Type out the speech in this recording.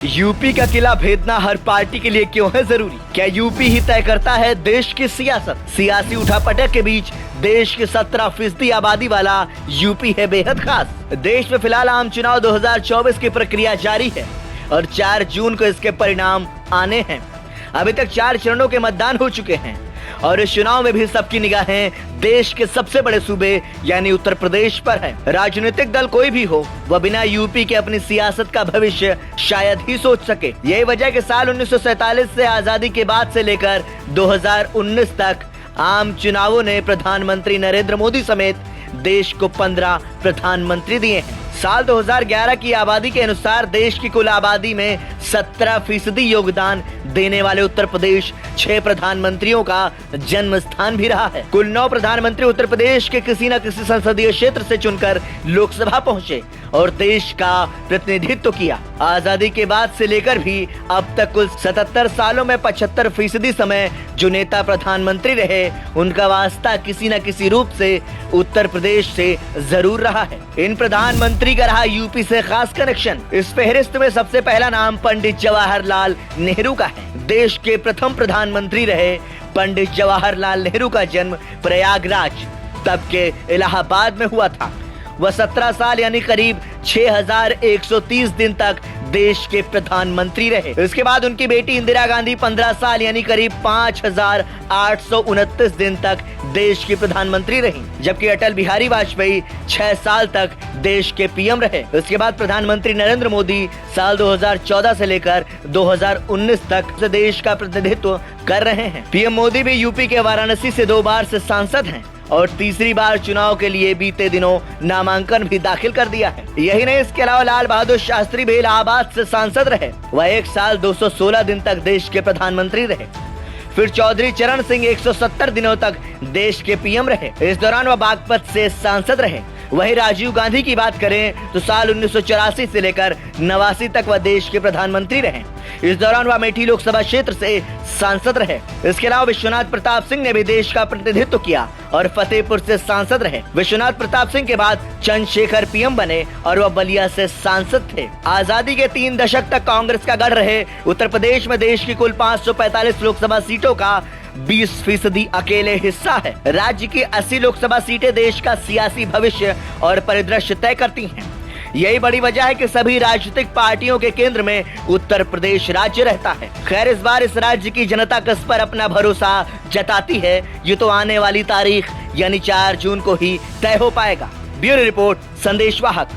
UP का किला भेदना हर party के लिए क्यों है जरूरी? क्या यूपी ही तय करता है देश की सियासत? सियासी उठापटक के बीच देश की 17% आबादी वाला यूपी है बेहद खास। देश में फिलहाल आम चुनाव 2024 की प्रक्रिया जारी है और 4 जून को इसके परिणाम आने हैं। अभी तक 4 चरणों के मतदान हो चुके हैं और इस चुनाव में भी सबकी निगाहें देश के सबसे बड़े सूबे यानी उत्तर प्रदेश पर है। राजनीतिक दल कोई भी हो, वह बिना यूपी के अपनी सियासत का भविष्य शायद ही सोच सके। यही वजह के साल 1947 से आजादी के बाद से लेकर 2019 तक आम चुनावों ने प्रधानमंत्री नरेंद्र मोदी समेत देश को 15 प्रधानमंत्री दिए हैं। साल 2011 की आबादी के अनुसार देश की कुल आबादी में 17% योगदान देने वाले उत्तर प्रदेश 6 प्रधानमंत्रियों का जन्म स्थान भी रहा है। कुल 9 प्रधानमंत्री उत्तर प्रदेश के किसी न किसी संसदीय क्षेत्र से चुनकर लोकसभा पहुंचे और देश का प्रतिनिधित्व किया। आजादी के बाद से लेकर भी अब तक कुल 77 सालों में 75% समय जो नेता प्रधानमंत्री रहे उनका वास्ता किसी न किसी रूप से उत्तर प्रदेश से जरूर रहा है। इन प्रधानमंत्री का रहा यूपी से खास कनेक्शन। इस फहरिस्त में सबसे पहला नाम पंडित जवाहरलाल नेहरू का है। देश के प्रथम प्रधानमंत्री रहे पंडित जवाहरलाल नेहरू का जन्म प्रयागराज तब के इलाहाबाद में हुआ था। वह 17 साल यानी करीब 6130 दिन तक देश के प्रधानमंत्री रहे। इसके बाद उनकी बेटी इंदिरा गांधी 15 साल यानी करीब 5829 दिन तक देश की प्रधानमंत्री रहीं, जबकि अटल बिहारी वाजपेयी 6 साल तक देश के पीएम रहे। इसके बाद प्रधानमंत्री नरेंद्र मोदी साल 2014 से लेकर 2019 तक देश का प्रतिनिधित्व कर रहे हैं। पीएम मोदी भी यूपी के वाराणसी से 2 बार से सांसद हैं और तीसरी बार चुनाव के लिए बीते दिनों नामांकन भी दाखिल कर दिया है। यही नहीं, इसके अलावा लाल बहादुर शास्त्री भी इलाहाबाद से सांसद रहे। वह 1 साल 216 दिन तक देश के प्रधानमंत्री रहे। फिर चौधरी चरण सिंह 170 दिनों तक देश के पीएम रहे। इस दौरान वह बागपत से सांसद रहे। वहीं राजीव गांधी की बात करें तो साल 1984 से लेकर 89 तक वह देश के प्रधानमंत्री रहे। इस दौरान वह अमेठी लोकसभा क्षेत्र से सांसद रहे। इसके अलावा विश्वनाथ प्रताप सिंह ने भी देश का प्रतिनिधित्व किया और फतेहपुर से सांसद रहे। विश्वनाथ प्रताप सिंह के बाद चंद्रशेखर पीएम बने और वह बलिया से सांसद थे। आजादी के 3 दशक तक कांग्रेस का गढ़ रहे उत्तर प्रदेश में देश की कुल 545 लोकसभा सीटों का 20% अकेले हिस्सा है। राज्य की 80 लोकसभा सीटें देश का सियासी भविष्य और परिदृश्य तय करती हैं। यही बड़ी वजह है कि सभी राजनीतिक पार्टियों के केंद्र में उत्तर प्रदेश राज्य रहता है। खैर, इस बार इस राज्य की जनता किस पर अपना भरोसा जताती है ये तो आने वाली तारीख यानी 4 जून को ही तय हो पाएगा। ब्यूरो रिपोर्ट, संदेश वाहक।